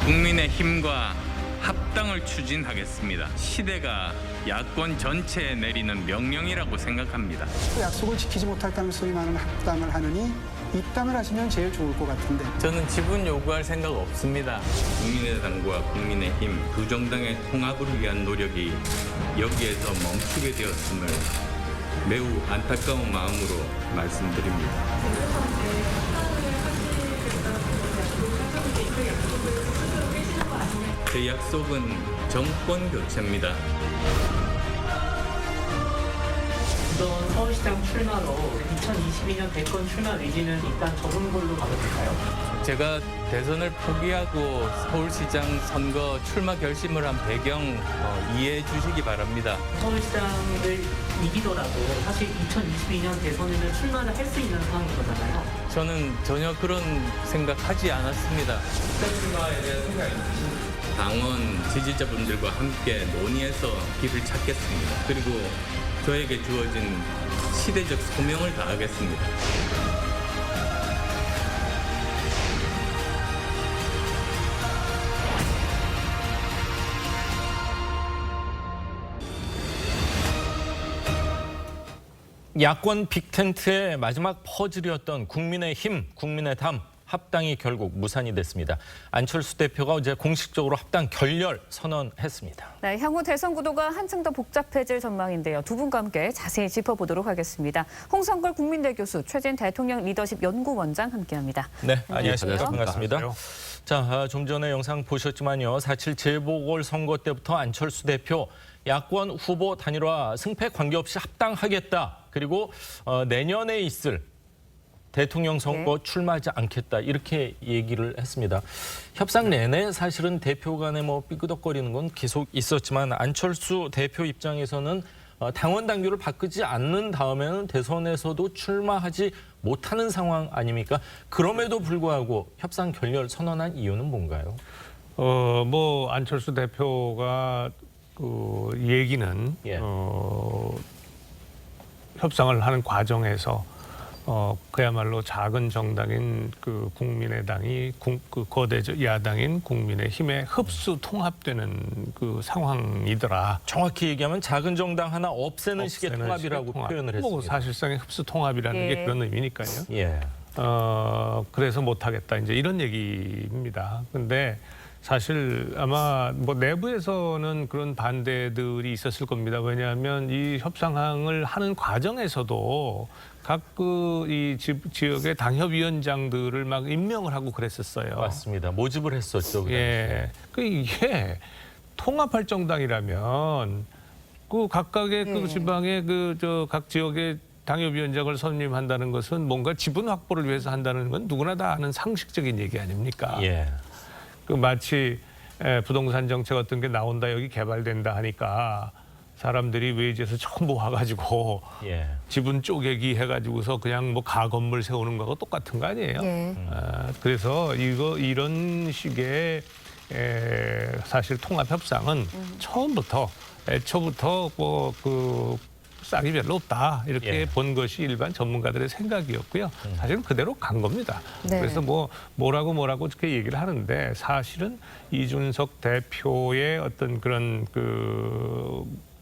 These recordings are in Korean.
국민의힘과 합당을 추진하겠습니다. 시대가 야권 전체에 내리는 명령이라고 생각합니다. 약속을 지키지 못할 가능성이 많은 합당을 하느니 입당을 하시면 제일 좋을 것 같은데. 저는 지분 요구할 생각 없습니다. 국민의당과 국민의힘 두 정당의 통합을 위한 노력이 여기에서 멈추게 되었음을 매우 안타까운 마음으로 말씀드립니다. 제 약속은 정권 교체입니다. 이번 서울시장 출마로 2022년 대권 출마 의지는 일단 접은 걸로 봐도 될까요? 제가 대선을 포기하고 서울시장 선거 출마 결심을 한 배경 이해해 주시기 바랍니다. 서울시장을 이기더라도 사실 2022년 대선에는 출마를 할 수 있는 상황인 거잖아요. 저는 전혀 그런 생각하지 않았습니다. 출마에 대한 생각이 있으십니까? 당원 지지자분들과 함께 논의해서 길을 찾겠습니다. 그리고 저에게 주어진 시대적 소명을 다하겠습니다. 야권 빅텐트의 마지막 퍼즐이었던 국민의힘, 국민의당 합당이 결국 무산이 됐습니다. 안철수 대표가 어제 공식적으로 합당 결렬 선언했습니다. 네, 향후 대선 구도가 한층 더 복잡해질 전망인데요. 두 분과 함께 자세히 짚어보도록 하겠습니다. 홍성걸 국민대 교수, 최진 대통령 리더십 연구원장 함께합니다. 네, 안녕하십니까. 반갑습니다. 자, 좀 전에 영상 보셨지만요. 4.7 재보궐선거 때부터 안철수 대표 야권 후보 단일화 승패 관계없이 합당하겠다. 그리고 내년에 있을 대통령 선거 출마하지 않겠다 이렇게 얘기를 했습니다. 협상 내내 사실은 대표 간에 삐그덕거리는 건 계속 있었지만 안철수 대표 입장에서는 당원 당규를 바꾸지 않는 다음에는 대선에서도 출마하지 못하는 상황 아닙니까? 그럼에도 불구하고 협상 결렬 선언한 이유는 뭔가요? 안철수 대표가 얘기는 협상을 하는 과정에서 그야말로 작은 정당인 국민의당이 거대 야당인 국민의힘에 흡수 통합되는 상황이더라. 정확히 얘기하면 작은 정당 하나 없애는 식의 통합이라고 표현을 했습니다. 사실상의 흡수 통합이라는 게 그런 의미니까요. 그래서 못하겠다 이제 이런 얘기입니다. 근데 사실 아마 내부에서는 그런 반대들이 있었을 겁니다. 왜냐하면 이 협상을 하는 과정에서도 각 이 지역의 당협위원장들을 막 임명을 하고 그랬었어요. 맞습니다. 모집을 했었죠. 이게 통합할 정당이라면 각각의 지방의 각 지역의 당협위원장을 선임한다는 것은 뭔가 지분 확보를 위해서 한다는 건 누구나 다 아는 상식적인 얘기 아닙니까? 마치 부동산 정책 어떤 게 나온다, 여기 개발된다 하니까 사람들이 외지에서 전부 와가지고 지분 쪼개기 해가지고서 그냥 가건물 세우는 거하고 똑같은 거 아니에요? 그래서 이런 식의 사실 통합 협상은 처음부터 애초부터 싹이 별로 없다 이렇게 본 것이 일반 전문가들의 생각이었고요. 사실은 그대로 간 겁니다. 그래서 뭐라고 이렇게 얘기를 하는데 사실은 이준석 대표의 어떤 그런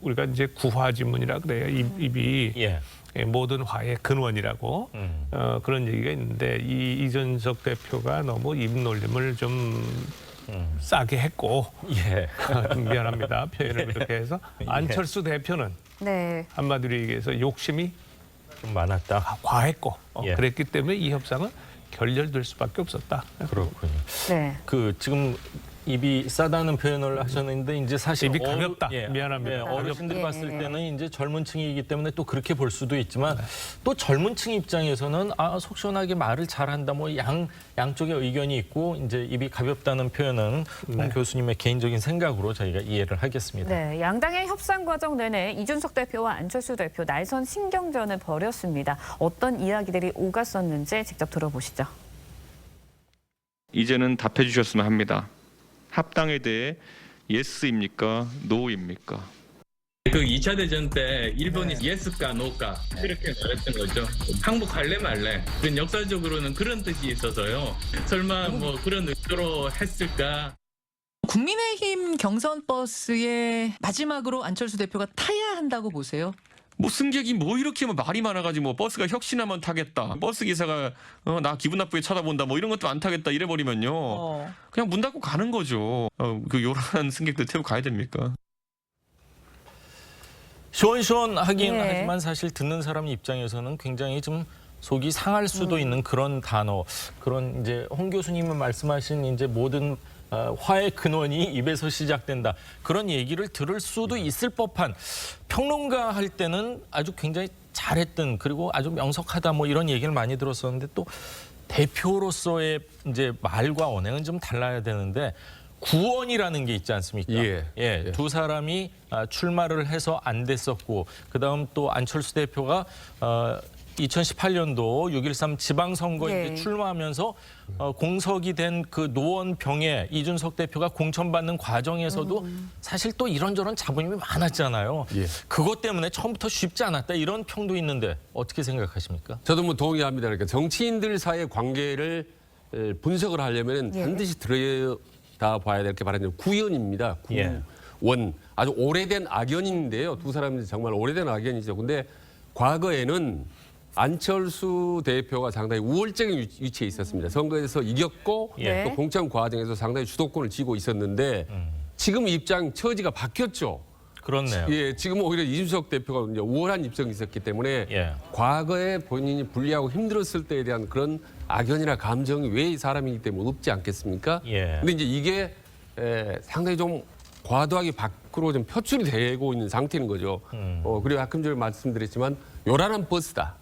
우리가 이제 구화지문이라 그래요. 입이 모든 화의 근원이라고 그런 얘기가 있는데 이준석 대표가 너무 입놀림을 좀 싸게 했고 미안합니다. 표현을 그렇게 해서 안철수 대표는 한마디로 얘기해서 욕심이 좀 많았다. 과했고 그랬기 때문에 이 협상은 결렬될 수밖에 없었다. 그렇군요. 지금 입이 싸다는 표현을 하셨는데 이제 사실 입이 가볍다. 미안합니다. 어르신들이 봤을 때는 이제 젊은 층이기 때문에 또 그렇게 볼 수도 있지만 또 젊은 층 입장에서는 속 시원하게 말을 잘한다. 양쪽의 의견이 있고 이제 입이 가볍다는 표현은 홍 교수님의 개인적인 생각으로 저희가 이해를 하겠습니다. 양당의 협상 과정 내내 이준석 대표와 안철수 대표 날선 신경전을 벌였습니다. 어떤 이야기들이 오갔었는지 직접 들어보시죠. 이제는 답해 주셨으면 합니다. 합당에 대해 예스입니까? 노입니까? 그 2차 대전 때 일본이 예스까 노까 이렇게 말했던 거죠. 항복할래 말래. 그건 역사적으로는 그런 뜻이 있어서요. 설마 그런 의도로 했을까? 국민의힘 경선 버스에 마지막으로 안철수 대표가 타야 한다고 보세요? 뭐 승객이 뭐 이렇게 말이 많아가지고 뭐 버스가 혁신하면 타겠다. 버스 기사가 나 기분 나쁘게 쳐다본다. 뭐 이런 것도 안 타겠다 이래버리면요. 그냥 문 닫고 가는 거죠. 그 요란한 승객들 태우고 가야 됩니까? 시원시원하긴 네. 하지만 사실 듣는 사람 입장에서는 굉장히 좀 속이 상할 수도 있는 그런 단어, 그런 이제 홍 교수님이 말씀하신 이제 모든 화의 근원이 입에서 시작된다. 그런 얘기를 들을 수도 있을 법한, 평론가 할 때는 아주 굉장히 잘했던, 그리고 아주 명석하다 뭐 이런 얘기를 많이 들었었는데, 또 대표로서의 이제 말과 언행은 좀 달라야 되는데, 구원이라는 게 있지 않습니까? 예, 두 사람이 출마를 해서 안 됐었고, 그다음 또 안철수 대표가 2018년도 6.13 지방선거에 네. 출마하면서 공석이 된 그 노원병에 이준석 대표가 공천받는 과정에서도 사실 또 이런저런 잡음이 많았잖아요. 그것 때문에 처음부터 쉽지 않았다, 이런 평도 있는데 어떻게 생각하십니까? 저도 뭐 동의합니다. 그러니까 정치인들 사이의 관계를 분석을 하려면 반드시 들여다봐야 될 게 바로 구연입니다. 구원. 아주 오래된 악연인데요. 두 사람이 정말 오래된 악연이죠. 근데 과거에는 안철수 대표가 상당히 우월적인 위치에 있었습니다. 선거에서 이겼고 예. 또 공천 과정에서 상당히 주도권을 쥐고 있었는데 지금 입장 처지가 바뀌었죠. 그렇네요. 예, 지금 오히려 이준석 대표가 이제 우월한 입장이 있었기 때문에 과거에 본인이 불리하고 힘들었을 때에 대한 그런 악연이나 감정이 왜 이 사람이기 때문에 없지 않겠습니까? 근데 이제 이게 상당히 좀 과도하게 밖으로 좀 표출이 되고 있는 상태인 거죠. 그리고 아까 전에 말씀드렸지만 요란한 버스다.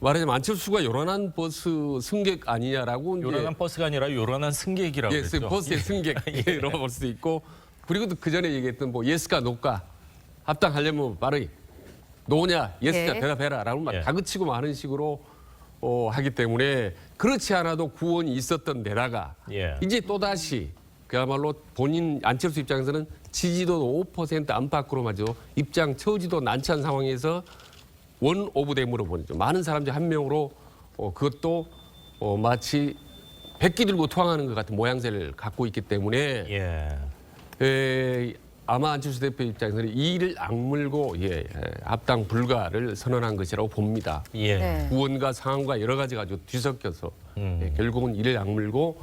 말하자면 안철수가 요란한 버스 승객 아니냐라고. 요란한 버스가 아니라 요란한 승객이라고 그랬죠. 버스의 승객으로 볼 수도 있고, 그리고 또 그 전에 얘기했던 뭐 예스가 노가 합당하려면 빠르게 노냐 예스자 대답해라라고 다그치고 마는 식으로 하기 때문에 그렇지 않아도 구원이 있었던 데다가 이제 또다시 그야말로 본인 안철수 입장에서는 지지도 5% 안팎으로 마저 입장 처지도 난처한 상황에서 원 오브 댐으로 보내죠. 많은 사람 중 한 명으로 그것도 마치 백기 들고 투항하는 것 같은 모양새를 갖고 있기 때문에 아마 안철수 대표 입장에서는 이를 악물고 합당 불가를 선언한 것이라고 봅니다. 구원과 상황과 여러 가지 가지고 뒤섞여서 결국은 이를 악물고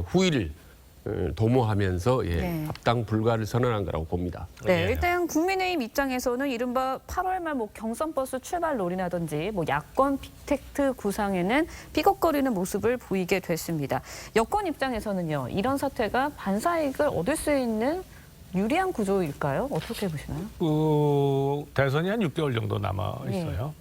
후일을 도모하면서 합당 불가를 선언한 거라고 봅니다. 네, 일단 국민의힘 입장에서는 이른바 8월 말 뭐 경선버스 출발 롤이라든지 뭐 야권 빅텍트 구상에는 삐걱거리는 모습을 보이게 됐습니다. 여권 입장에서는요, 이런 사태가 반사이익을 얻을 수 있는 유리한 구조일까요? 어떻게 보시나요? 대선이 한 6개월 정도 남아 있어요.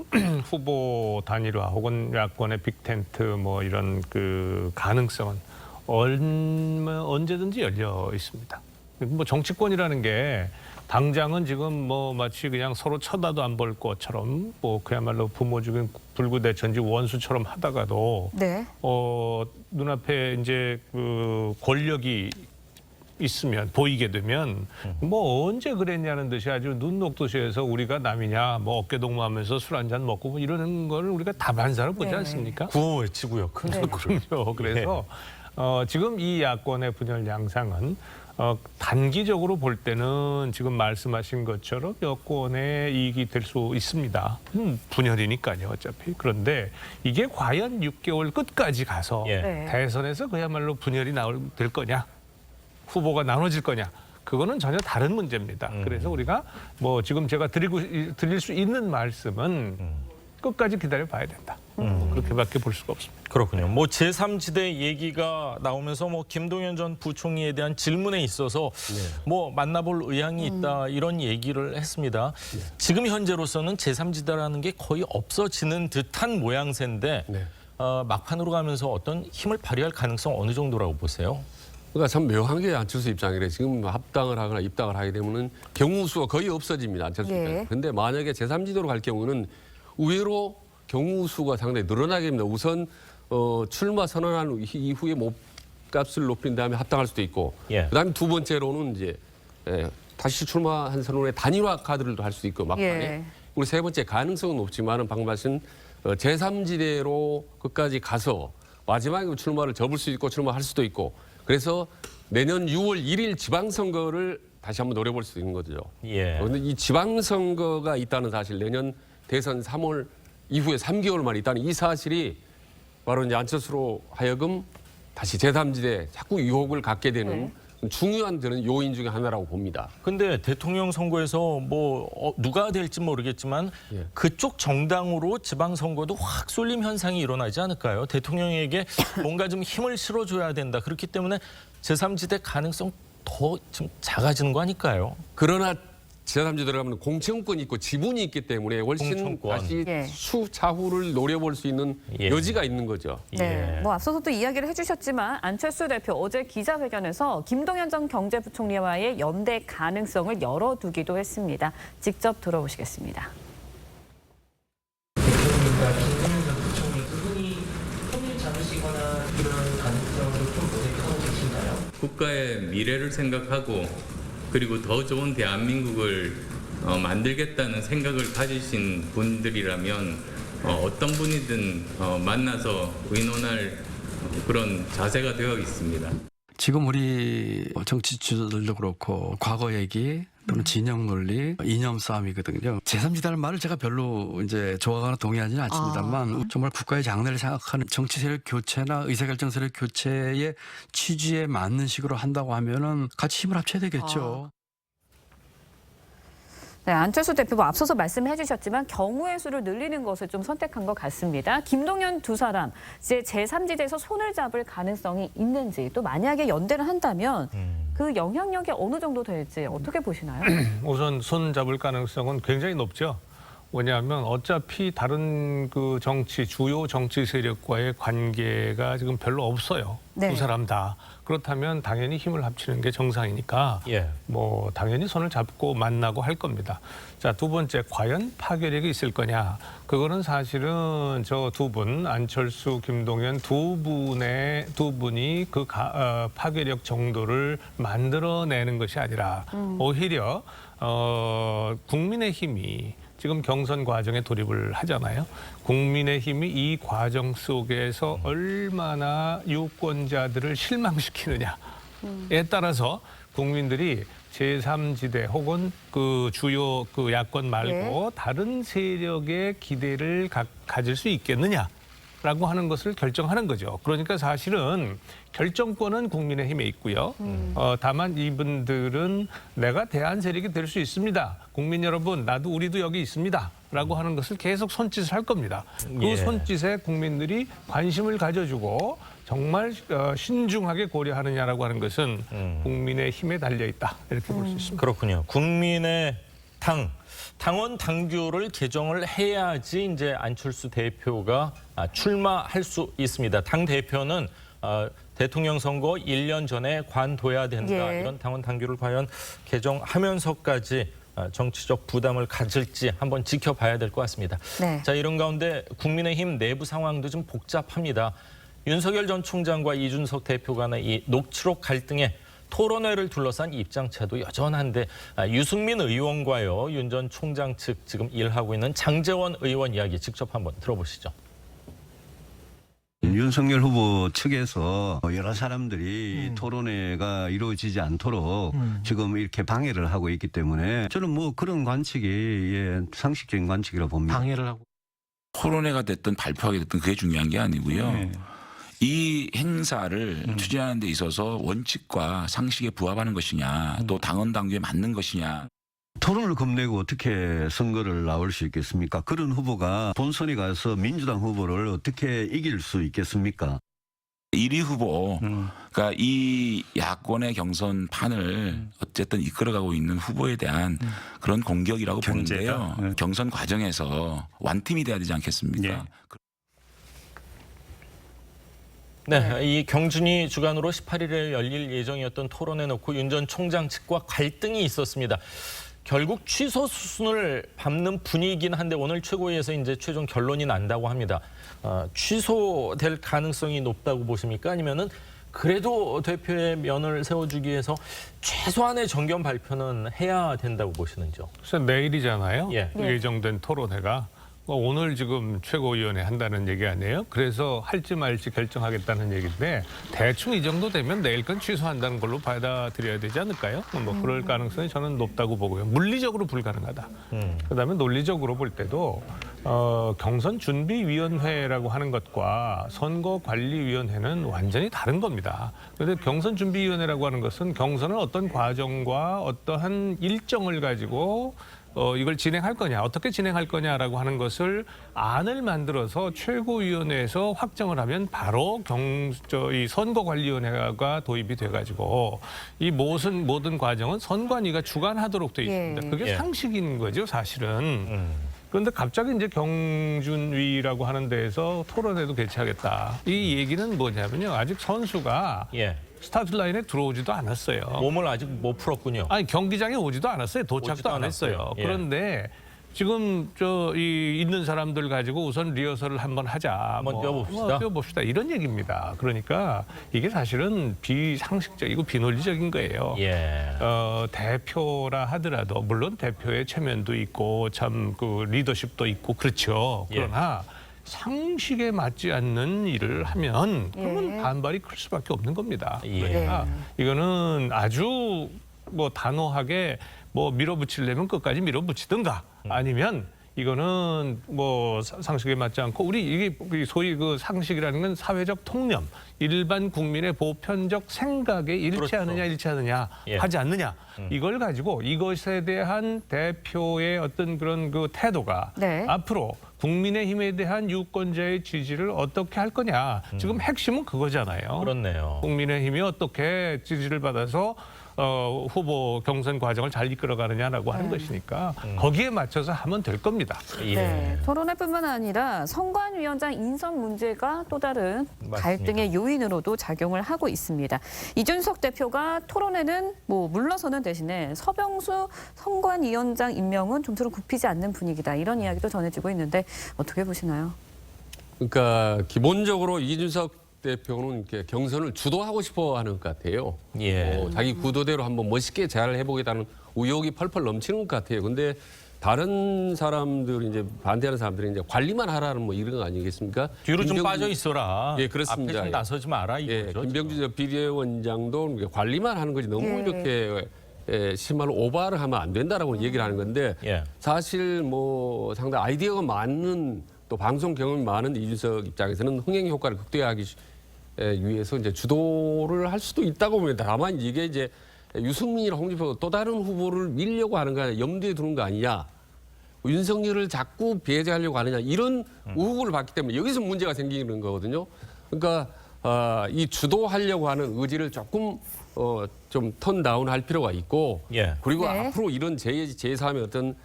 후보 단일화 혹은 야권의 빅텐트 뭐 이런 그 가능성은 언제든지 열려 있습니다. 뭐 정치권이라는 게 당장은 지금 뭐 마치 그냥 서로 쳐다도 안 볼 것처럼 뭐 그야말로 부모 죽인 불구대천지 원수처럼 하다가도 눈앞에 이제 그 권력이 있으면 보이게 되면 뭐 언제 그랬냐는 듯이 아주 눈 녹듯이 해서 우리가 남이냐 뭐 어깨동무하면서 술 한잔 먹고 뭐 이러는 걸 우리가 다반사로 보지 않습니까? 구호 외치고요. 그럼요. 그래서 지금 이 야권의 분열 양상은 단기적으로 볼 때는 지금 말씀하신 것처럼 여권의 이익이 될 수 있습니다. 분열이니까요, 어차피. 그런데 이게 과연 6개월 끝까지 가서 대선에서 그야말로 분열이 될 거냐, 후보가 나눠질 거냐, 그거는 전혀 다른 문제입니다. 그래서 우리가 뭐 지금 제가 드릴 수 있는 말씀은 끝까지 기다려 봐야 된다. 그렇게밖에 볼 수가 없습니다. 그렇군요. 뭐 제3지대 얘기가 나오면서 뭐 김동연 전 부총리에 대한 질문에 있어서 뭐 만나볼 의향이 있다, 이런 얘기를 했습니다. 지금 현재로서는 제3지대라는 게 거의 없어지는 듯한 모양새인데 막판으로 가면서 어떤 힘을 발휘할 가능성 어느 정도라고 보세요? 그러니까 참 묘한 게 안철수 입장이래. 지금 합당을 하거나 입당을 하게 되면은 경우수가 거의 없어집니다. 안철수 입장. 그런데 만약에 제3지대로 갈 경우는 의외로 경우수가 상당히 늘어나게 됩니다. 우선 출마 선언한 이후에 몸값을 높인 다음에 합당할 수도 있고, 그다음에 두 번째로는 이제 다시 출마한 선언의 단일화 카드를 할 수 있고 막판에. 그리고 세 번째 가능성은 높지만은 방금 말씀 제3지대로 끝까지 가서 마지막에 출마를 접을 수 있고 출마할 수도 있고, 그래서 내년 6월 1일 지방선거를 다시 한번 노려볼 수 있는 거죠. 예. 그런데 이 지방선거가 있다는 사실, 내년 대선 3월 이후에 3개월만 있다는 이 사실이 바로 이제 안철수로 하여금 다시 제3지대 자꾸 유혹을 갖게 되는 중요한 되는 요인 중에 하나라고 봅니다. 근데 대통령 선거에서 누가 될지 모르겠지만 그쪽 정당으로 지방선거도 확 쏠림 현상이 일어나지 않을까요? 대통령에게 뭔가 좀 힘을 실어줘야 된다. 그렇기 때문에 제3지대 가능성 더 좀 작아지는 거 아닐까요? 그러나 제3지대 들어가면 공천권이 있고 지분이 있기 때문에 훨씬 공천권. 다시 예. 수차후를 노려볼 수 있는 여지가 있는 거죠. 네, 뭐 앞서서도 이야기를 해주셨지만 안철수 대표 어제 기자회견에서 김동연 전 경제부총리와의 연대 가능성을 열어두기도 했습니다. 직접 들어보시겠습니다. 대표님과 김동연 전 부총리 두 분이 손을 잡으시거나 이런 가능성을 좀 모색하고 계신가요? 국가의 미래를 생각하고 그리고 더 좋은 대한민국을 만들겠다는 생각을 가지신 분들이라면 어떤 분이든 만나서 의논할 그런 자세가 되어 있습니다. 지금 우리 정치 지도자들도 그렇고 과거 얘기 또는 진영 논리, 이념 싸움이거든요. 제3지대라는 말을 제가 별로 이제 좋아하거나 동의하지는 않습니다만 정말 국가의 장래를 생각하는 정치 세력 교체나 의사결정 세력 교체의 취지에 맞는 식으로 한다고 하면은 같이 힘을 합쳐야 되겠죠. 네, 안철수 대표 앞서서 말씀해 주셨지만 경우의 수를 늘리는 것을 좀 선택한 것 같습니다. 김동연 두 사람 이제 제3지대에서 손을 잡을 가능성이 있는지 또 만약에 연대를 한다면 그 영향력이 어느 정도 될지 어떻게 보시나요? 우선 손 잡을 가능성은 굉장히 높죠. 왜냐하면 어차피 다른 그 주요 정치 세력과의 관계가 지금 별로 없어요. 네. 두 사람 다. 그렇다면 당연히 힘을 합치는 게 정상이니까 뭐 당연히 손을 잡고 만나고 할 겁니다. 자, 두 번째, 과연 파괴력이 있을 거냐? 그거는 사실은 저 두 분, 안철수, 김동연 두 분이 그 파괴력 정도를 만들어내는 것이 아니라 오히려 국민의힘이 지금 경선 과정에 돌입을 하잖아요. 국민의힘이 이 과정 속에서 얼마나 유권자들을 실망시키느냐에 따라서 국민들이 제3지대 혹은 그 주요 그 야권 말고 다른 세력의 기대를 가질 수 있겠느냐라고 하는 것을 결정하는 거죠. 그러니까 사실은 결정권은 국민의힘에 있고요. 다만 이분들은 내가 대안 세력이 될 수 있습니다. 국민 여러분, 우리도 여기 있습니다. 라고 하는 것을 계속 손짓을 할 겁니다. 그 손짓에 국민들이 관심을 가져주고 정말 신중하게 고려하느냐라고 하는 것은 국민의 힘에 달려 있다. 이렇게 볼 수 있습니다. 그렇군요. 국민의 당원 당규를 개정을 해야지 이제 안철수 대표가 출마할 수 있습니다. 당 대표는 대통령 선거 1년 전에 관둬야 된다. 이런 당원 당규를 과연 개정하면서까지 정치적 부담을 가질지 한번 지켜봐야 될 것 같습니다. 네. 자, 이런 가운데 국민의힘 내부 상황도 좀 복잡합니다. 윤석열 전 총장과 이준석 대표 간의 이 녹취록 갈등에 토론회를 둘러싼 입장차도 여전한데 유승민 의원과요, 윤 전 총장 측 지금 일하고 있는 장제원 의원 이야기 직접 한번 들어보시죠. 윤석열 후보 측에서 여러 사람들이 토론회가 이루어지지 않도록 지금 이렇게 방해를 하고 있기 때문에 저는 뭐 그런 관측이 상식적인 관측이라고 봅니다. 방해를 하고. 토론회가 됐든 발표하게 됐든 그게 중요한 게 아니고요. 네. 이 행사를 추진하는 데 있어서 원칙과 상식에 부합하는 것이냐, 또 당원 당규에 맞는 것이냐. 토론을 겁내고 어떻게 선거를 나올 수 있겠습니까? 그런 후보가 본선에 가서 민주당 후보를 어떻게 이길 수 있겠습니까? 1위 후보가 이 야권의 경선판을 어쨌든 이끌어가고 있는 후보에 대한 그런 공격이라고 보는데요. 경선 과정에서 완팀이 돼야 되지 않겠습니까? 네, 이 경준이 주관으로 18일에 열릴 예정이었던 토론회 놓고 윤 전 총장 측과 갈등이 있었습니다. 결국 취소 수순을 밟는 분위기긴 한데 오늘 최고위에서 이제 최종 결론이 난다고 합니다. 취소될 가능성이 높다고 보십니까? 아니면은 그래도 대표의 면을 세워주기 위해서 최소한의 정견 발표는 해야 된다고 보시는지요? 그래서 내일이잖아요. 예. 예정된 토론회가. 오늘 지금 최고위원회 한다는 얘기 아니에요? 그래서 할지 말지 결정하겠다는 얘기인데 대충 이 정도 되면 내일 건 취소한다는 걸로 받아들여야 되지 않을까요? 뭐 그럴 가능성이 저는 높다고 보고요. 물리적으로 불가능하다. 그다음에 논리적으로 볼 때도 경선준비위원회라고 하는 것과 선거관리위원회는 완전히 다른 겁니다. 그런데 경선준비위원회라고 하는 것은 경선은 어떤 과정과 어떠한 일정을 가지고 이걸 진행할 거냐, 어떻게 진행할 거냐라고 하는 것을 안을 만들어서 최고위원회에서 확정을 하면 바로 이 선거관리위원회가 도입이 돼가지고 이 모든 과정은 선관위가 주관하도록 돼 있습니다. 그게 상식인 거죠, 사실은. 그런데 갑자기 이제 경준위라고 하는 데에서 토론회도 개최하겠다. 이 얘기는 뭐냐면요, 아직 선수가 스타트 라인에 들어오지도 않았어요. 몸을 아직 못 풀었군요. 아니 경기장에 오지도 않았어요. 도착도 안 했어요. 그런데 지금 있는 사람들 가지고 우선 리허설을 한번 하자. 한번 뛰어봅시다. 뛰어봅시다. 이런 얘기입니다. 그러니까 이게 사실은 비상식적이고 비논리적인 거예요. 대표라 하더라도 물론 대표의 체면도 있고 참 그 리더십도 있고 그렇죠. 그러나 상식에 맞지 않는 일을 하면 그러면 반발이 클 수밖에 없는 겁니다. 그러니까 이거는 아주 뭐 단호하게 뭐 밀어붙이려면 끝까지 밀어붙이든가 아니면 이거는 뭐 상식에 맞지 않고 이게 소위 그 상식이라는 건 사회적 통념, 일반 국민의 보편적 생각에 일치하느냐 일치하느냐 하지 않느냐 이걸 가지고 이것에 대한 대표의 어떤 그런 그 태도가 앞으로 국민의힘에 대한 유권자의 지지를 어떻게 할 거냐. 지금 핵심은 그거잖아요. 그렇네요. 국민의힘이 어떻게 지지를 받아서 후보 경선 과정을 잘 이끌어가느냐라고 하는 것이니까 거기에 맞춰서 하면 될 겁니다. 토론회뿐만 아니라 선관위원장 인선 문제가 또 다른 갈등의 요인으로도 작용을 하고 있습니다. 이준석 대표가 토론회는 뭐 물러서는 대신에 서병수 선관위원장 임명은 좀처럼 굽히지 않는 분위기다. 이런 이야기도 전해지고 있는데 어떻게 보시나요? 그러니까 기본적으로 이준석 대표는 이렇게 경선을 주도하고 싶어 하는 것 같아요. 자기 구도대로 한번 멋있게 잘 해보겠다는 의욕이 펄펄 넘치는 것 같아요. 근데 다른 사람들 이제 반대하는 사람들이 이제 관리만 하라는 뭐 이런 거 아니겠습니까? 뒤로 좀 빠져 있어라. 그렇습니다. 앞에 좀 나서지 마라 이거죠. 김병준 비대위원장도 관리만 하는 거지 너무 이렇게 심한 오버를 하면 안 된다라고 얘기를 하는 건데 사실 뭐 상당히 아이디어가 많은 또 방송 경험이 많은 이준석 입장에서는 흥행 효과를 극대화하기 위해서 이제 주도를 할 수도 있다고 봅니다. 다만 이게 이제 유승민이나 홍준표 또 다른 후보를 밀려고 하는 거 아니냐, 염두에 두는 거 아니냐, 윤석열을 자꾸 배제하려고 하느냐 이런 의혹을 받기 때문에 여기서 문제가 생기는 거거든요. 그러니까 이 주도하려고 하는 의지를 조금 좀 턴다운 할 필요가 있고 그리고 앞으로 이런 제3의 어떤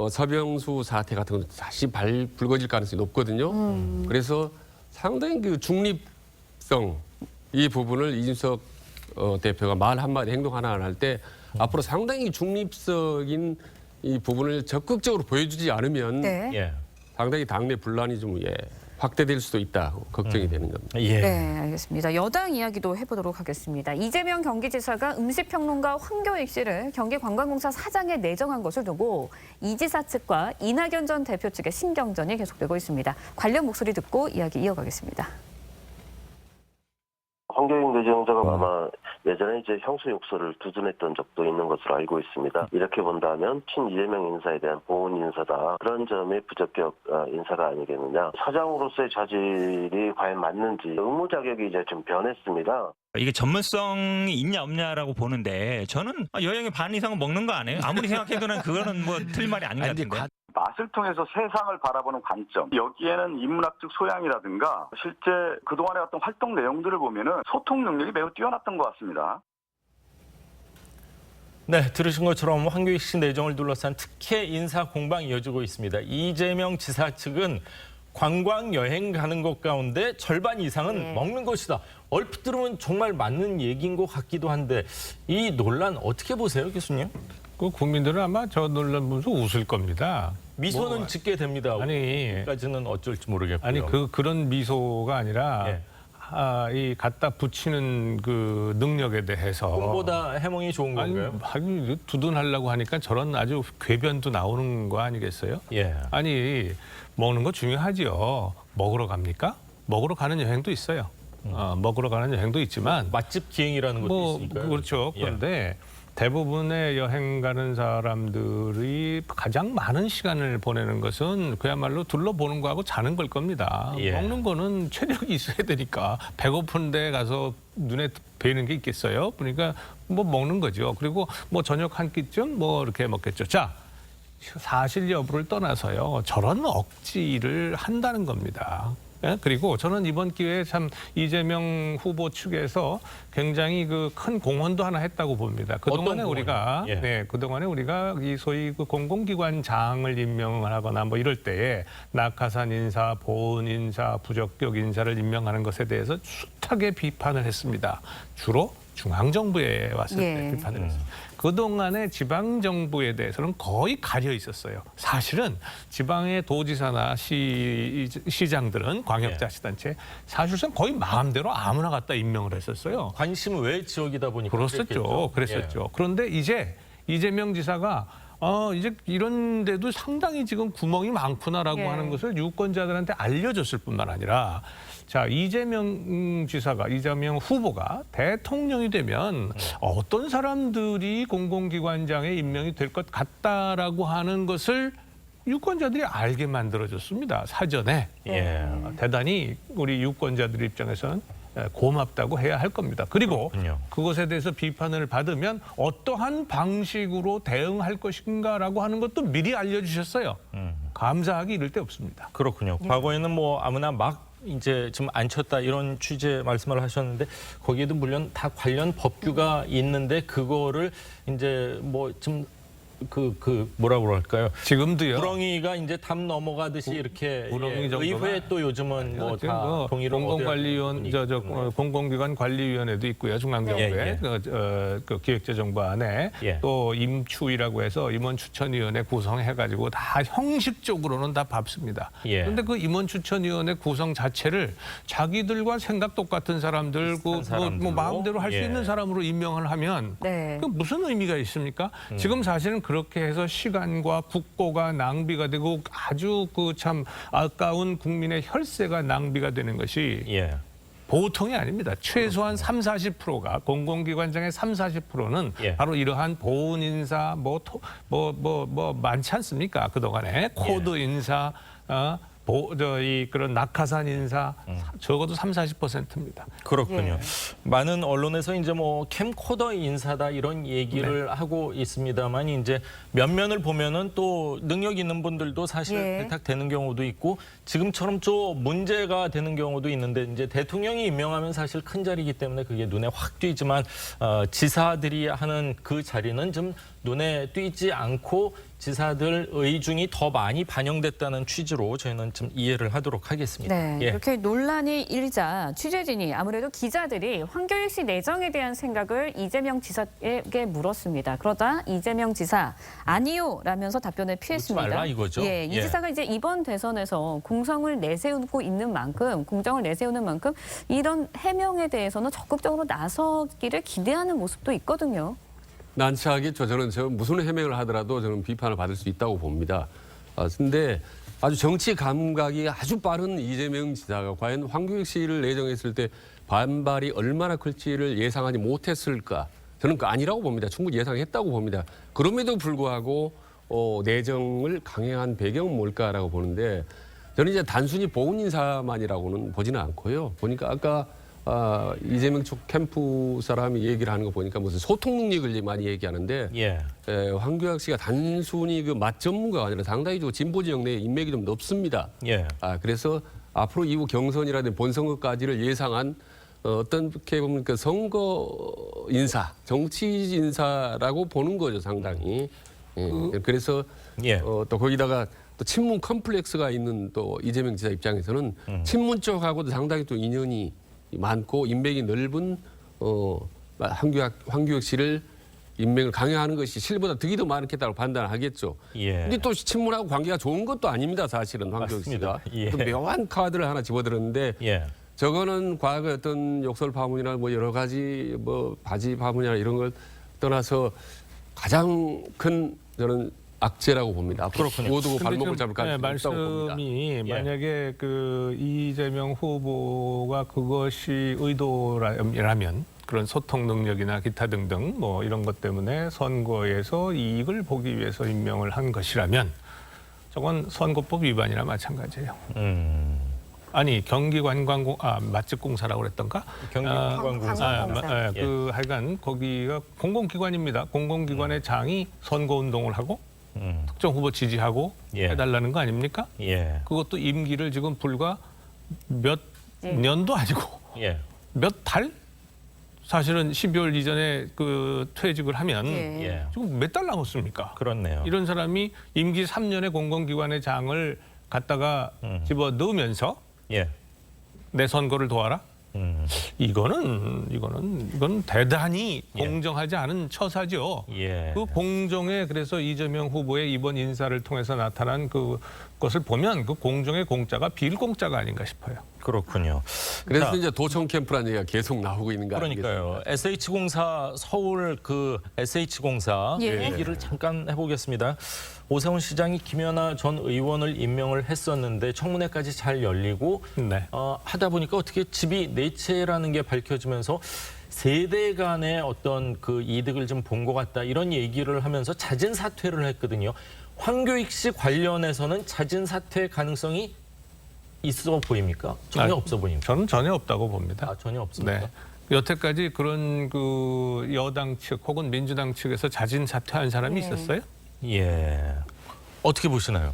서병수 사태 같은 건 다시 불거질 가능성이 높거든요. 그래서 상당히 그 중립성 이 부분을 이준석 대표가 말 한마디 행동 하나 안 할 때 앞으로 상당히 중립적인 이 부분을 적극적으로 보여주지 않으면 상당히 당내 분란이 좀 확대될 수도 있다 걱정이 되는 겁니다. 네, 알겠습니다. 여당 이야기도 해보도록 하겠습니다. 이재명 경기지사가 음식평론가 황교익 씨를 경기관광공사 사장에 내정한 것을 두고 이 지사 측과 이낙연 전 대표 측의 신경전이 계속되고 있습니다. 관련 목소리 듣고 이야기 이어가겠습니다. 황교익 내정자가 아마 예전에 이제 형수 욕설을 두둔했던 적도 있는 것으로 알고 있습니다. 이렇게 본다면 친이재명 인사에 대한 보훈 인사다. 그런 점이 부적격 인사가 아니겠느냐. 사장으로서의 자질이 과연 맞는지 의무 자격이 이제 좀 변했습니다. 이게 전문성이 있냐 없냐라고 보는데 저는 여행의 반 이상은 먹는 거 아니에요? 아무리 생각해도 그거는 뭐 틀린 말이 아닌 것 같은데. 맛을 통해서 세상을 바라보는 관점, 여기에는 인문학적 소양이라든가 실제 그동안의 어떤 활동 내용들을 보면은 소통 능력이 매우 뛰어났던 것 같습니다. 네, 들으신 것처럼 황교익 씨 내정을 둘러싼 특혜 인사 공방이 이어지고 있습니다. 이재명 지사 측은 관광 여행 가는 것 가운데 절반 이상은 먹는 것이다. 얼핏 들으면 정말 맞는 얘기인 것 같기도 한데 이 논란 어떻게 보세요, 교수님? 그 국민들은 아마 저 논란 보면서 웃을 겁니다. 미소는 짓게 됩니다. 아니까지는 어쩔지 모르겠고요. 아니 그런 미소가 아니라 이 갖다 붙이는 그 능력에 대해서 꿈보다 해몽이 좋은 건가요? 아니 두둔하려고 하니까 저런 아주 궤변도 나오는 거 아니겠어요? 예. 아니 먹는 거 중요하지요. 먹으러 갑니까? 먹으러 가는 여행도 있어요. 먹으러 가는 여행도 있지만 맛집 기행이라는 것도 있으니까요. 그렇죠. 그런데 대부분의 여행 가는 사람들이 가장 많은 시간을 보내는 것은 그야말로 둘러보는 거하고 자는 걸 겁니다. 예. 먹는 거는 체력이 있어야 되니까 배고픈데 가서 눈에 뵈는 게 있겠어요. 그러니까 뭐 먹는 거죠. 그리고 뭐 저녁 한 끼쯤 뭐 이렇게 먹겠죠. 자, 사실 여부를 떠나서요. 저런 억지를 한다는 겁니다. 예? 그리고 저는 이번 기회에 참 이재명 후보 측에서 굉장히 그 큰 공헌도 하나 했다고 봅니다. 그동안에 우리가 그동안에 우리가 이 소위 그 공공기관장을 임명을 하거나 뭐 이럴 때에 낙하산 인사, 보훈 인사, 부적격 인사를 임명하는 것에 대해서 숱하게 비판을 했습니다. 주로 중앙정부에 왔을 때 비판을 했습니다. 그동안의 지방정부에 대해서는 거의 가려 있었어요. 사실은 지방의 도지사나 시장들은 광역자치단체 사실상 거의 마음대로 아무나 갖다 임명을 했었어요. 관심 외 지역이다 보니까 그랬었죠. 그런데 이제 이재명 지사가 이제 이런 데도 상당히 지금 구멍이 많구나라고 하는 것을 유권자들한테 알려줬을 뿐만 아니라 자, 이재명 후보가 대통령이 되면 어떤 사람들이 공공기관장에 임명이 될 것 같다라고 하는 것을 유권자들이 알게 만들어줬습니다. 사전에. 대단히 우리 유권자들 입장에서는 고맙다고 해야 할 겁니다. 그리고 그것에 대해서 비판을 받으면 어떠한 방식으로 대응할 것인가라고 하는 것도 미리 알려주셨어요. 감사하기 이를 데 없습니다. 그렇군요. 과거에는 뭐 아무나 막 이제 좀 안 쳤다 이런 취재 말씀을 하셨는데 거기에도 물론 다 관련 법규가 있는데 그거를 이제 뭐 좀 뭐라고 그럴까요? 지금도요. 구렁이가 이제 담 넘어가듯이 이렇게 구렁이 정도가 의회에 또 요즘은 뭐 다 동의를 공공관리위원 공공기관 관리위원회도 있고요. 중앙정부에 그 기획재정부안에 또 임추위라고 해서 임원추천위원회 구성해가지고 다 형식적으로는 다 밟습니다. 그런데 그 임원추천위원회 구성 자체를 자기들과 생각 똑같은 사람들, 뭐 마음대로 할 수 있는 사람으로 임명을 하면 그 무슨 의미가 있습니까? 지금 사실은 그렇게 해서 시간과 국고가 낭비가 되고 아주 그 참 아까운 국민의 혈세가 낭비가 되는 것이 보통이 아닙니다. 최소한 30-40%가 공공기관장의 30-40%는 바로 이러한 보훈 인사 뭐 많지 않습니까? 그동안에 코드 인사 그런 낙하산 인사 적어도 30-40%입니다. 그렇군요. 많은 언론에서 이제 뭐 캠코더 인사다 이런 얘기를 하고 있습니다만 이제 면면을 보면은 또 능력 있는 분들도 사실 발탁되는 경우도 있고 지금처럼 좀 문제가 되는 경우도 있는데 이제 대통령이 임명하면 사실 큰 자리이기 때문에 그게 눈에 확 띄지만 지사들이 하는 그 자리는 좀 눈에 띄지 않고 지사들 의중이 더 많이 반영됐다는 취지로 저희는 좀 이해를 하도록 하겠습니다. 이렇게 논란이 일자 취재진이 아무래도 기자들이 황교익 씨 내정에 대한 생각을 이재명 지사에게 물었습니다. 그러다 이재명 지사 아니요 라면서 답변을 피했습니다. 묻지 말라 이거죠. 이 지사가 이제 이번 대선에서 공정을 내세우는 만큼 이런 해명에 대해서는 적극적으로 나서기를 기대하는 모습도 있거든요. 난처하겠죠. 저는 무슨 해명을 하더라도 저는 비판을 받을 수 있다고 봅니다. 근데 아주 정치 감각이 아주 빠른 이재명 지사가 과연 황교익 씨를 내정했을 때 반발이 얼마나 클지를 예상하지 못했을까? 저는 아니라고 봅니다. 충분히 예상했다고 봅니다. 그럼에도 불구하고 내정을 강행한 배경은 뭘까라고 보는데 저는 이제 단순히 보훈 인사만이라고는 보지는 않고요. 보니까 아까 이재명 쪽 캠프 사람이 얘기를 하는 거 보니까 무슨 소통 능력을 많이 얘기하는데 황교익 씨가 단순히 그 맛 전문가가 아니라 상당히 좀 진보 지역 내에 인맥이 좀 높습니다. 그래서 앞으로 이후 경선이라든지 본선거까지를 예상한 어떻게 보면 그 선거 인사, 정치 인사라고 보는 거죠, 상당히. 그래서 또 거기다가 또 친문 컴플렉스가 있는 또 이재명 지사 입장에서는 친문 쪽하고도 상당히 또 인연이 많고 인맥이 넓은 황교익 씨를 임명을 강요하는 것이 실보다 득이 더 많겠다고 판단을 하겠죠. 근데 또 친문하고 관계가 좋은 것도 아닙니다. 사실은 황교익 씨가. 또 묘한 카드를 하나 집어들었는데 저거는 과거 어떤 욕설 파문이나 뭐 여러 가지 뭐 바지 파문이나 이런 걸 떠나서 가장 큰 저는 악재라고 봅니다. 그렇군요. 모두 발목을 잡을 가능성이 있다고 봅니다. 말씀이 만약에 그 이재명 후보가 그것이 의도라면 그런 소통 능력이나 기타 등등 뭐 이런 것 때문에 선거에서 이익을 보기 위해서 임명을 한 것이라면 저건 선거법 위반이나 마찬가지예요. 아니 맛집공사라고 그랬던가? 경기관광공사. 그 하여간 거기가 공공기관입니다. 공공기관의 장이 선거운동을 하고 특정 후보 지지하고 해달라는 거 아닙니까? 그것도 임기를 지금 불과 몇 년도 아니고 몇 달? 사실은 12월 이전에 그 퇴직을 하면 지금 몇 달 남았습니까? 그렇네요. 이런 사람이 임기 3년의 공공기관의 장을 갖다가 집어 넣으면서 내 선거를 도와라? 이건 대단히 공정하지 않은 처사죠. 그 공정에 그래서 이재명 후보의 이번 인사를 통해서 나타난 그것을 보면 그 공정의 공짜가 빌공짜가 아닌가 싶어요. 그렇군요. 그래서 이제 도청 캠프라는 얘기가 계속 나오고 있는 거 그러니까요. SH공사 서울 그 SH공사 얘기를 잠깐 해보겠습니다. 오세훈 시장이 김연아 전 의원을 임명을 했었는데 청문회까지 잘 열리고 하다 보니까 어떻게 집이 네 채라는 게 밝혀지면서 세대 간의 어떤 그 이득을 좀 본 것 같다 이런 얘기를 하면서 자진 사퇴를 했거든요. 황교익 씨 관련해서는 자진 사퇴 가능성이 있어 보입니까? 전혀 없어 보입니까? 저는 전혀 없다고 봅니다. 전혀 없습니까? 네. 여태까지 그런 그 여당 측 혹은 민주당 측에서 자진 사퇴한 사람이 있었어요? 어떻게 보시나요?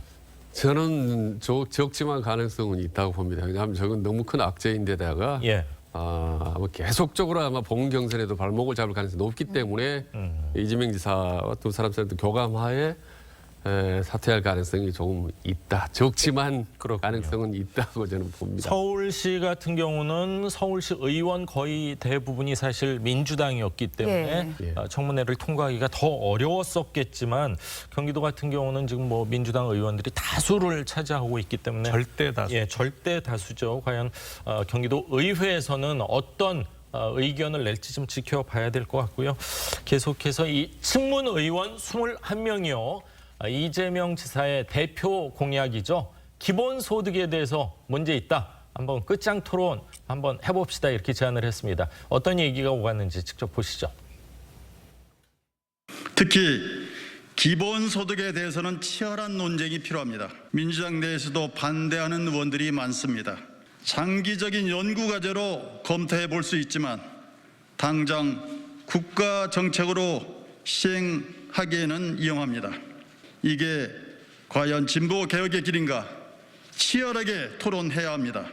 저는 적지만 가능성은 있다고 봅니다. 왜냐하면 저건 너무 큰 악재인데다가 아마 계속적으로 아마 본 경선에도 발목을 잡을 가능성이 높기 때문에 이재명 지사와 두 사람들도 교감하에 사퇴할 가능성이 조금 있다. 적지만 가능성은 있다고 저는 봅니다. 서울시 같은 경우는 서울시 의원 거의 대부분이 사실 민주당이었기 때문에 청문회를 통과하기가 더 어려웠었겠지만 경기도 같은 경우는 지금 뭐 민주당 의원들이 다수를 차지하고 있기 때문에 절대 다수. 절대 다수죠. 과연 경기도 의회에서는 어떤 의견을 낼지 좀 지켜봐야 될 것 같고요. 계속해서 이 친문 의원 21명이요. 이재명 지사의 대표 공약이죠. 기본소득에 대해서 문제 있다. 한번 끝장 토론 한번 해봅시다. 이렇게 제안을 했습니다. 어떤 얘기가 오갔는지 직접 보시죠. 특히 기본소득에 대해서는 치열한 논쟁이 필요합니다. 민주당 내에서도 반대하는 의원들이 많습니다. 장기적인 연구과제로 검토해 볼 수 있지만 당장 국가 정책으로 시행하기에는 위험합니다. 이게 과연 진보 개혁의 길인가 치열하게 토론해야 합니다.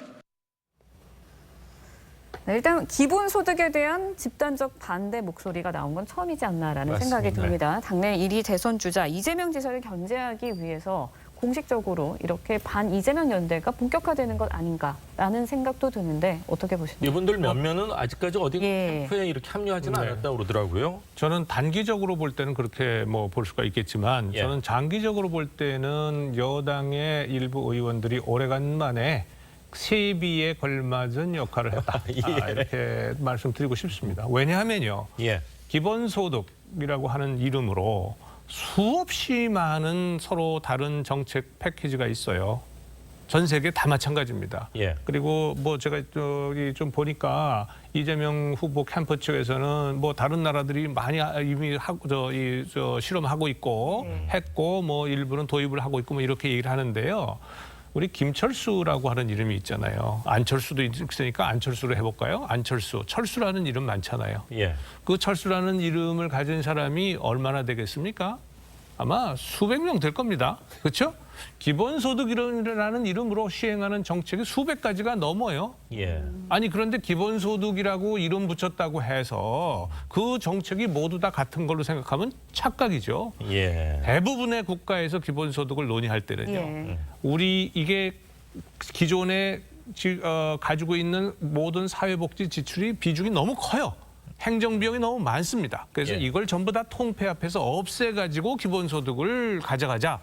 일단 기본소득에 대한 집단적 반대 목소리가 나온 건 처음이지 않나라는 생각이 듭니다. 당내 1위 대선 주자 이재명 지사를 견제하기 위해서 공식적으로 이렇게 반 이재명 연대가 본격화되는 것 아닌가라는 생각도 드는데 어떻게 보십니까? 이분들 몇몇은 아직까지 어디 캠프에 이렇게 합류하지는 않았다고 그러더라고요. 저는 단기적으로 볼 때는 그렇게 뭐 볼 수가 있겠지만 저는 장기적으로 볼 때는 여당의 일부 의원들이 오래간만에 세비에 걸맞은 역할을 했다. 이렇게 말씀드리고 싶습니다. 왜냐하면요. 기본소득이라고 하는 이름으로 수없이 많은 서로 다른 정책 패키지가 있어요. 전 세계 다 마찬가지입니다. 그리고 뭐 제가 저기 좀 보니까 이재명 후보 캠프 측에서는 뭐 다른 나라들이 많이 이미 하고 실험하고 있고 했고 뭐 일부는 도입을 하고 있고 뭐 이렇게 얘기를 하는데요. 우리 김철수라고 하는 이름이 있잖아요. 안철수도 있으니까 안철수로 해볼까요? 안철수, 철수라는 이름 많잖아요. 그 철수라는 이름을 가진 사람이 얼마나 되겠습니까? 아마 수백 명 될 겁니다. 그렇죠? 기본소득이라는 이름으로 시행하는 정책이 수백 가지가 넘어요. 아니 그런데 기본소득이라고 이름 붙였다고 해서 그 정책이 모두 다 같은 걸로 생각하면 착각이죠. 대부분의 국가에서 기본소득을 논의할 때는요. 우리 이게 기존에 가지고 있는 모든 사회복지 지출이 비중이 너무 커요. 행정비용이 너무 많습니다. 그래서 이걸 전부 다 통폐합해서 없애가지고 기본소득을 가져가자.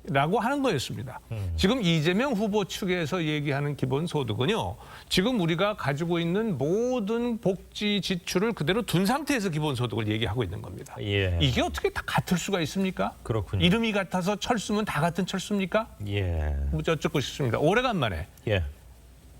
라고 하는 거였습니다. 지금 이재명 후보 측에서 얘기하는 기본소득은요. 지금 우리가 가지고 있는 모든 복지 지출을 그대로 둔 상태에서 기본소득을 얘기하고 있는 겁니다. 예. 이게 어떻게 다 같을 수가 있습니까? 그렇군요. 이름이 같아서 철수면 다 같은 철수입니까? 예. 여쭙고 싶습니다. 오래간만에 예.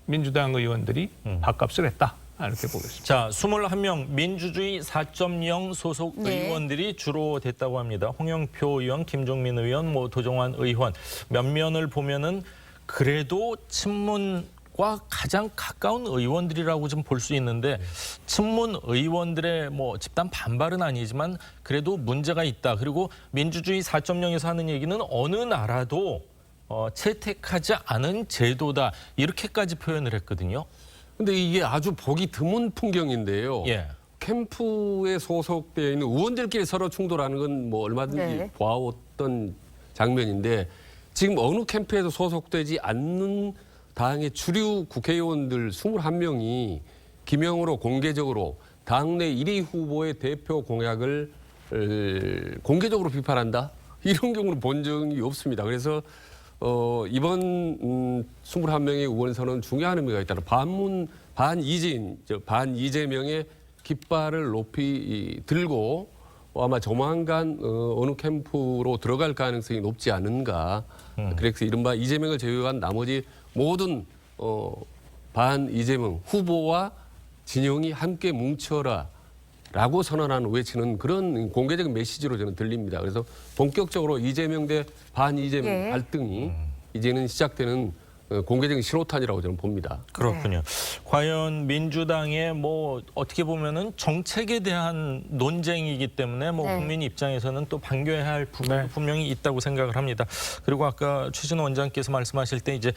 민주당 의원들이 밥값을 했다. 이렇게 보겠습니다. 자, 21명 민주주의 4.0 소속 네. 의원들이 주로 됐다고 합니다. 홍영표 의원, 김종민 의원, 도정환 의원 몇 면을 보면은 그래도 친문과 가장 가까운 의원들이라고 좀 볼 수 있는데 친문 의원들의 집단 반발은 아니지만 그래도 문제가 있다. 그리고 민주주의 4.0에서 하는 얘기는 어느 나라도 채택하지 않은 제도다. 이렇게까지 표현을 했거든요. 근데 이게 아주 보기 드문 풍경인데요. 예. 캠프에 소속되어 있는 의원들끼리 서로 충돌하는 건 얼마든지 네. 보아왔던 장면인데 지금 어느 캠프에도 소속되지 않는 당의 주류 국회의원들 21명이 기명으로 공개적으로 당내 1위 후보의 대표 공약을 공개적으로 비판한다? 이런 경우는 본 적이 없습니다. 그래서 이번 21명의 의원선언은 중요한 의미가 있다. 반이재명의 깃발을 높이 들고 아마 조만간 어느 캠프로 들어갈 가능성이 높지 않은가. 그래서 이른바 이재명을 제외한 나머지 모든 반이재명 후보와 진영이 함께 뭉쳐라. 라고 선언한 외치는 그런 공개적인 메시지로 저는 들립니다. 그래서 본격적으로 이재명 대 반이재명 예. 갈등이 이제는 시작되는 공개적인 신호탄이라고 저는 봅니다. 그렇군요. 과연 민주당의 어떻게 보면은 정책에 대한 논쟁이기 때문에 국민 입장에서는 또 반겨야 할 부분이 분명히 있다고 생각을 합니다. 그리고 아까 최진호 원장께서 말씀하실 때 이제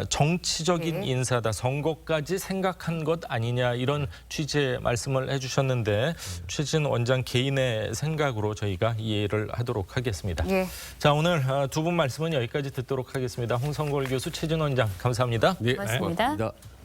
정치적인 인사다, 선거까지 생각한 것 아니냐 이런 취지의 말씀을 해주셨는데 최진호 원장 개인의 생각으로 저희가 이해를 하도록 하겠습니다. 예. 자, 오늘 두 분 말씀은 여기까지 듣도록 하겠습니다. 홍성골 교수, 최진호 원장 감사합니다. 네, 고맙습니다. 고맙습니다.